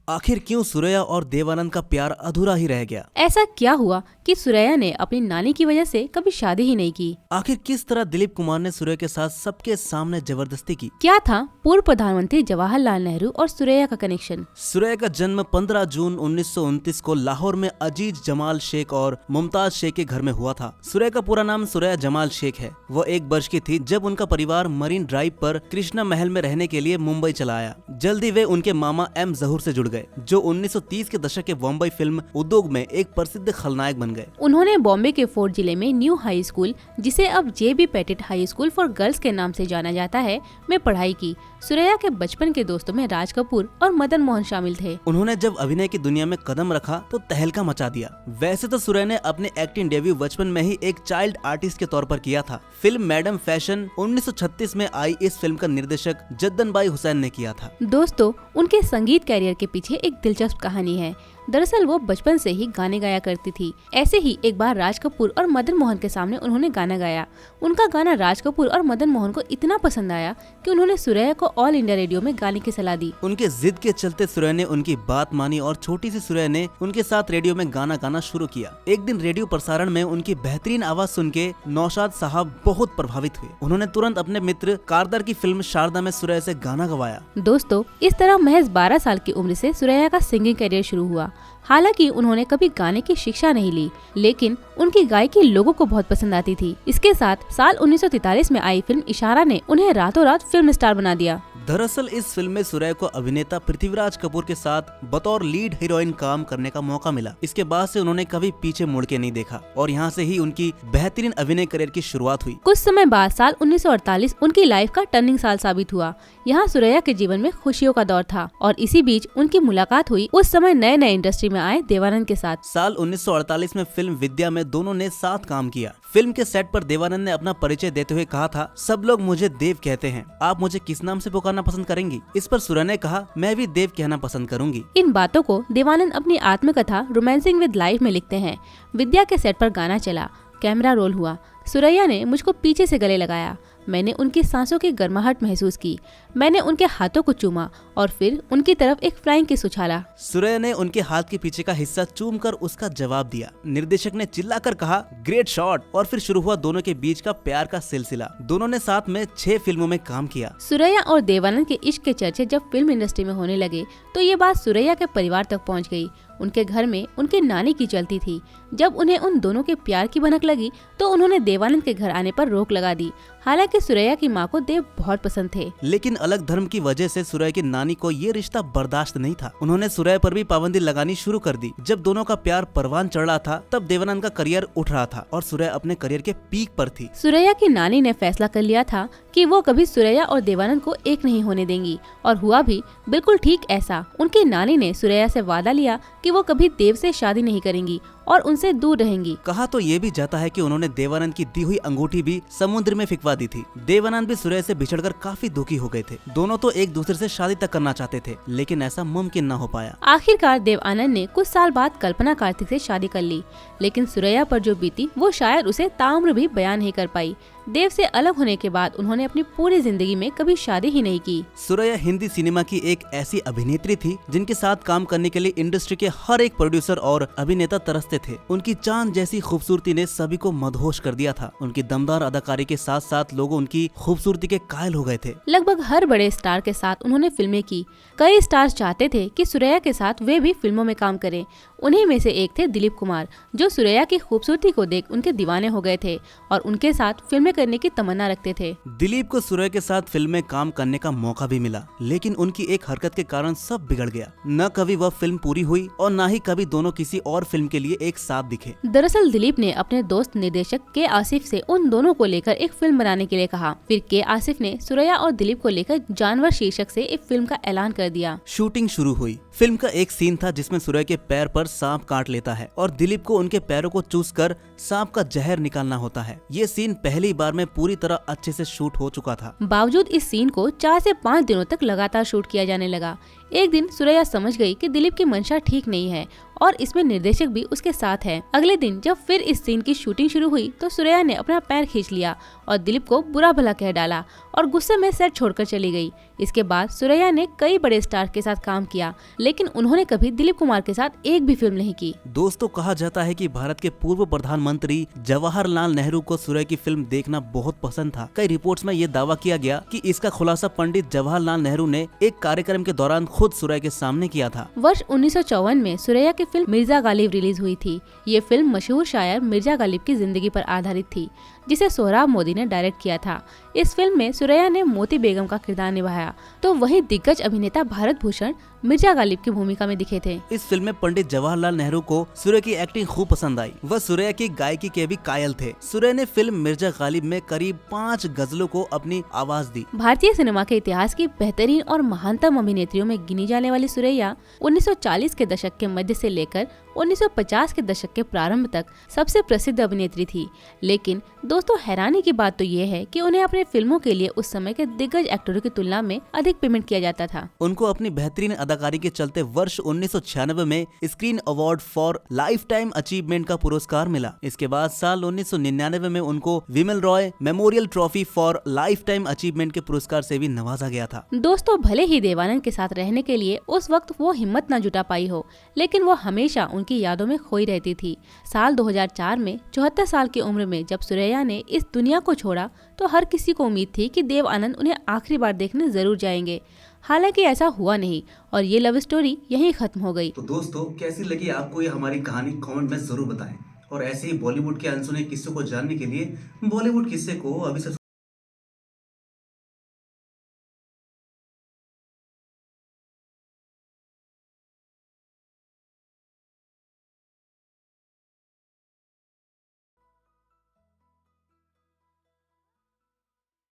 आखिर क्यों सुरैया और देवानंद का प्यार अधूरा ही रह गया? ऐसा क्या हुआ कि सुरैया ने अपनी नानी की वजह से कभी शादी ही नहीं की? आखिर किस तरह दिलीप कुमार ने सुरैया के साथ सबके सामने जबरदस्ती की? क्या था पूर्व प्रधानमंत्री जवाहरलाल नेहरू और सुरैया का कनेक्शन? सुरैया का जन्म 15 जून 1929 को लाहौर में अजीज जमाल शेख और मुमताज शेख के घर में हुआ था। सुरैया का पूरा नाम सुरैया जमाल शेख है। वो 1 वर्ष की थी जब उनका परिवार मरीन ड्राइव पर कृष्णा महल में रहने के लिए मुंबई चला आया। जल्दी वे उनके मामा एम जहूर से जुड़ गए, जो 1930 के दशक के बॉम्बे फिल्म उद्योग में एक प्रसिद्ध खलनायक बन गए। उन्होंने बॉम्बे के फोर्ट जिले में न्यू हाई स्कूल, जिसे अब JB Petit high school for girls के नाम से जाना जाता है, में पढ़ाई की। सुरैया के बचपन के दोस्तों में राज कपूर और मदन मोहन शामिल थे। उन्होंने जब अभिनय की दुनिया में कदम रखा तो तहलका मचा दिया। वैसे तो सुरैया ने अपने एक्टिंग डेब्यू बचपन में ही एक चाइल्ड आर्टिस्ट के तौर पर किया था। फिल्म मैडम फैशन 1936 में आई इस फिल्म का निर्देशक जद्दन बाई हुसैन ने किया था। दोस्तों, उनके संगीत कैरियर के पीछे एक दिलचस्प कहानी है। दरअसल वो बचपन से ही गाने गाया करती थी। ऐसे ही एक बार राज कपूर और मदन मोहन के सामने उन्होंने गाना गाया। उनका गाना राज कपूर और मदन मोहन को इतना पसंद आया कि उन्होंने सुरैया को ऑल इंडिया रेडियो में गाने की सलाह दी। उनके जिद के चलते सुरैया ने उनकी बात मानी और छोटी सी सुरैया ने उनके साथ रेडियो में गाना गाना शुरू किया। एक दिन रेडियो प्रसारण में उनकी बेहतरीन आवाज सुन के नौशाद साहब बहुत प्रभावित हुए। उन्होंने तुरंत अपने मित्र कारदार की फिल्म शारदा में सुरैया से गाना गवाया। दोस्तों, इस तरह महज 12 साल की उम्र से सुरैया का सिंगिंग करियर शुरू हुआ। हालांकि उन्होंने कभी गाने की शिक्षा नहीं ली, लेकिन उनकी गायकी लोगों को बहुत पसंद आती थी। इसके साथ साल 1943 में आई फिल्म इशारा ने उन्हें रातों रात फिल्म स्टार बना दिया। दरअसल इस फिल्म में सुरैया को अभिनेता पृथ्वीराज कपूर के साथ बतौर लीड हीरोइन काम करने का मौका मिला। इसके बाद से उन्होंने कभी पीछे मुड़ के नहीं देखा और यहाँ से ही उनकी बेहतरीन अभिनय करियर की शुरुआत हुई। कुछ समय बाद साल 1948 उनकी लाइफ का टर्निंग साल साबित हुआ। यहाँ सुरैया के जीवन में खुशियों का दौर था और इसी बीच उनकी मुलाकात हुई उस समय नए नए इंडस्ट्री में आए देवानंद के साथ। साल 1948 में फिल्म विद्या में दोनों ने साथ काम किया। फिल्म के सेट पर देवानंद ने अपना परिचय देते हुए कहा था, सब लोग मुझे देव कहते हैं, आप मुझे किस नाम से पुकारना पसंद करेंगी? इस पर सुरैया ने कहा, मैं भी देव कहना पसंद करूंगी। इन बातों को देवानंद अपनी आत्मकथा रोमांसिंग विद लाइफ में लिखते हैं। विद्या के सेट पर गाना चला, कैमरा रोल हुआ। सुरैया ने मुझको पीछे से गले लगाया। मैंने उनकी सांसों की गर्माहट महसूस की। मैंने उनके हाथों को चूमा और फिर उनकी तरफ एक फ्लाइंग किस उछाला। सुरैया ने उनके हाथ के पीछे का हिस्सा चूमकर उसका जवाब दिया। निर्देशक ने चिल्लाकर कहा, ग्रेट शॉट, और फिर शुरू हुआ दोनों के बीच का प्यार का सिलसिला। दोनों ने साथ में 6 फिल्मों में काम किया। सुरैया और देवानंद के इश्क के चर्चे जब फिल्म इंडस्ट्री में होने लगे तो ये बात सुरैया के परिवार तक पहुंच गई। उनके घर में उनकी नानी की चलती थी। जब उन्हें उन दोनों के प्यार की भनक लगी तो उन्होंने देवानंद के घर आने पर रोक लगा दी। हालांकि सुरैया की मां को देव बहुत पसंद थे, लेकिन अलग धर्म की वजह से सुरैया की नानी को ये रिश्ता बर्दाश्त नहीं था। उन्होंने सुरैया पर भी पाबंदी लगानी शुरू कर दी। जब दोनों का प्यार परवान चढ़ रहा था तब देवानंद का करियर उठ रहा था और सुरैया अपने करियर के पीक पर थी। सुरैया की नानी ने फैसला कर लिया था कि वो कभी सुरैया और देवानंद को एक नहीं होने देंगी, और हुआ भी बिल्कुल ठीक ऐसा। उनकी नानी ने सुरैया से वादा लिया कि वो कभी देव से शादी नहीं करेंगी और उनसे दूर रहेंगी। कहा तो ये भी जाता है कि उन्होंने देवानंद की दी हुई अंगूठी भी समुद्र में फिकवा दी थी। देवानंद भी सुरैया से बिछड़कर काफी दुखी हो गए थे। दोनों तो एक दूसरे से शादी तक करना चाहते थे, लेकिन ऐसा मुमकिन न हो पाया। आखिरकार देवानंद ने कुछ साल बाद कल्पना कार्तिक से शादी कर ली, लेकिन सुरैया पर जो बीती वो शायद उसे ताउम्र भी बयान नहीं कर पाई। देव से अलग होने के बाद उन्होंने अपनी पूरी जिंदगी में कभी शादी ही नहीं की। सुरैया हिंदी सिनेमा की एक ऐसी अभिनेत्री थी जिनके साथ काम करने के लिए इंडस्ट्री के हर एक प्रोड्यूसर और अभिनेता तरसते थे। उनकी चांद जैसी खूबसूरती ने सभी को मदहोश कर दिया था। उनकी दमदार अदाकारी के साथ साथ लोग उनकी खूबसूरती के कायल हो गए थे। लगभग हर बड़े स्टार के साथ उन्होंने फिल्में की। कई स्टार्स चाहते थे कि सुरैया के साथ वे भी फिल्मों में काम करें। उन्हीं में से एक थे दिलीप कुमार, जो सुरैया की खूबसूरती को देख उनके दीवाने हो गए थे और उनके साथ फिल्में करने की तमन्ना रखते थे। दिलीप को सुरैया के साथ फिल्म में काम करने का मौका भी मिला, लेकिन उनकी एक हरकत के कारण सब बिगड़ गया। न कभी वह फिल्म पूरी हुई और न ही कभी दोनों किसी और फिल्म के लिए एक साथ दिखे। दरअसल दिलीप ने अपने दोस्त निर्देशक के आसिफ से उन दोनों को लेकर एक फिल्म बनाने के लिए कहा। फिर के आसिफ ने सुरैया और दिलीप को लेकर जानवर शीर्षक से एक फिल्म का ऐलान कर दिया। शूटिंग शुरू हुई। फिल्म का एक सीन था जिसमें सुरैया के पैर पर सांप काट लेता है और दिलीप को उनके पैरों को चूसकर सांप का जहर निकालना होता है। ये सीन पहली बार में पूरी तरह अच्छे से शूट हो चुका था। बावजूद इस सीन को 4 से 5 दिनों तक लगातार शूट किया जाने लगा। एक दिन सुरैया समझ गई कि दिलीप की मंशा ठीक नहीं है और इसमें निर्देशक भी उसके साथ है। अगले दिन जब फिर इस सीन की शूटिंग शुरू हुई तो सुरैया ने अपना पैर खींच लिया और दिलीप को बुरा भला कह डाला और गुस्से में सेट छोड़कर चली गई। इसके बाद सुरैया ने कई बड़े स्टार के साथ काम किया, लेकिन उन्होंने कभी दिलीप कुमार के साथ एक भी फिल्म नहीं की। दोस्तों, कहा जाता है कि भारत के पूर्व प्रधानमंत्री जवाहरलाल नेहरू को सूर्या की फिल्म देखना बहुत पसंद था। कई रिपोर्ट्स में ये दावा किया गया कि इसका खुलासा पंडित जवाहरलाल नेहरू ने एक कार्यक्रम के दौरान खुद सूर्या के सामने किया था। वर्ष 1954 में सूर्या की फिल्म मिर्जा गालिब रिलीज हुई थी। ये फिल्म मशहूर शायर मिर्जा गालिब की जिंदगी पर आधारित थी, जिसे सोहराब मोदी ने डायरेक्ट किया था। इस फिल्म में सूर्या ने मोती बेगम का किरदार निभाया, तो वही दिग्गज अभिनेता भारत भूषण मिर्जा गालिब की भूमिका में दिखे थे। इस फिल्म में पंडित जवाहरलाल नेहरू को सूर्या की एक्टिंग खूब पसंद आई। वह सूर्या की गायकी के भी कायल थे। सूर्या ने फिल्म मिर्जा गालिब में करीब 5 गजलों को अपनी आवाज दी। भारतीय सिनेमा के इतिहास की बेहतरीन और महानतम अभिनेत्रियों में गिनी जाने वाली सूर्या 1940 के दशक के मध्य से लेकर 1950 के दशक के प्रारंभ तक सबसे प्रसिद्ध अभिनेत्री थी। लेकिन दोस्तों, हैरानी की बात तो ये है कि उन्हें अपने फिल्मों के लिए उस समय के दिग्गज एक्टरों की तुलना में अधिक पेमेंट किया जाता था। उनको अपनी बेहतरीन अदाकारी के चलते वर्ष 1996 में screen award for lifetime achievement का पुरस्कार मिला। इसके बाद साल 1999 में उनको Bimal Roy memorial trophy for lifetime achievement के पुरस्कार से भी नवाजा गया था। दोस्तों, भले ही देवानंद के साथ रहने के लिए उस वक्त वो हिम्मत न जुटा पाई हो, लेकिन वो हमेशा उनकी यादों में खोई रहती थी। साल 2004 में 74 साल की उम्र में जब सूर्या ने इस दुनिया को छोड़ा, तो हर किसी को उम्मीद थी कि देव आनंद उन्हें आखिरी बार देखने जरूर जाएंगे। हालांकि ऐसा हुआ नहीं और ये लव स्टोरी यहीं खत्म हो गई। तो दोस्तों, कैसी लगी आपको ये हमारी कहानी, कमेंट में जरूर बताएं। और ऐसे ही बॉलीवुड के अनसुने किस्सों को जानने के लिए बॉलीवुड किस्से को अभी से